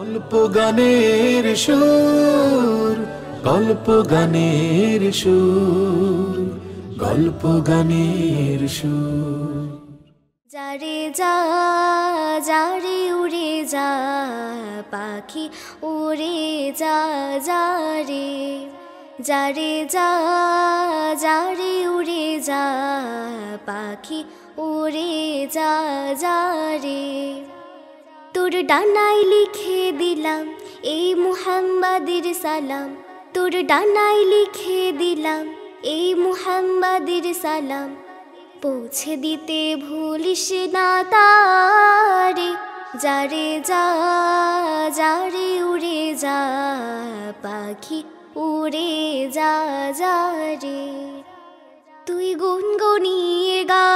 গল্প গানের সুর, গল্প গানের সুর, গল্প গানের সুর। যারে যা যারে উড়ে যা পাখি উড়ে যা যারে, যারে যা যারে উড়ে যা পাখি উড়ে যা যারে। তোর ডানায় লিখে দিলাম এই মুহাম্মাদের সালাম, তোর ডানায় লিখে দিলাম এই মুহাম্মাদের সালাম। পৌঁছে দিতে ভুলিস না তারে, যারে যা যারে উড়ে যা পাখি উড়ে যা যারে। তুই গুনগুনিয়ে গা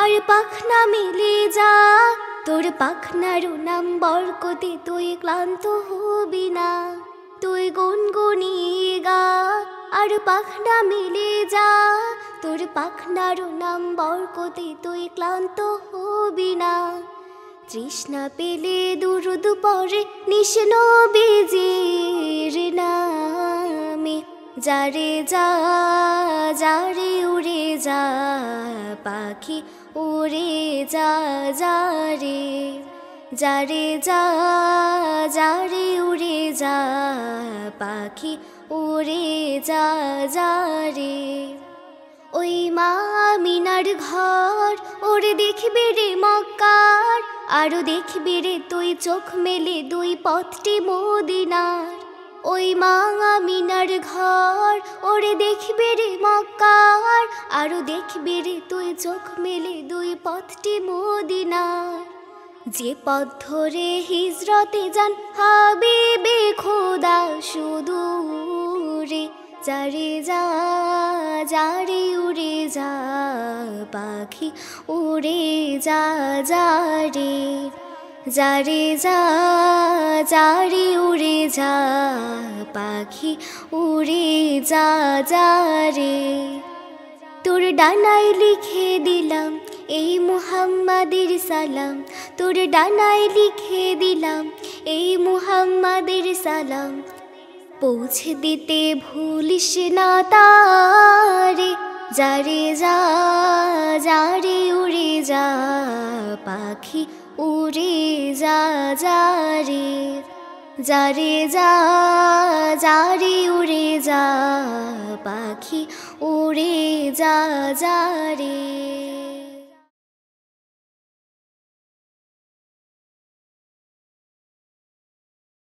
আর পাখনা মেলে যা, তোর পাখনার নাম বরকতে তুই ক্লান্ত হবি না। তুই গুনগুনিয়ে গা আর পাখনা মেলে যা, তোর পাখনার নাম বরকতে তুই ক্লান্ত হবি না। তৃষ্ণা পেলে দুরুদ পরে নিশ নবীজির নামে, যারে যা যারে উড়ে যা পাখি উড়ে যা যারে, যারে যা যারে উড়ে যা পাখি উড়ে যা যারে। ওই মা আমিনার ঘর ওরে দেখবি রে মক্কার, আরো দেখবি রে তুই চোখ মেলে দুই পথটি মদিনার। ওই মা আমিনার ঘর ওরে দেখবি রে মক্কার, আরো দেখবি রে তুই চোখ মেলে দুই পথটি মদিনার। যে পথ ধরে হিজরতে যান হাবিবে খোদা সুদূরে, যারে যা যারে উড়ে যা পাখি উড়ে যা যারে, যারে যা যারে উড়ে যা পাখি উড়ে যা যারে। তোর ডানায় লিখে দিলাম এই মুহাম্মাদের সালাম, তোর ডানায় লিখে দিলাম এই মুহাম্মাদের সালাম। পৌঁছে দিতে ভুলিস না তারে, যারে যা যারে উড়ে যা পাখি উড়ে যা যারে, যারে যা যারে উড়ে যা পাখি উড়ে যা যারে।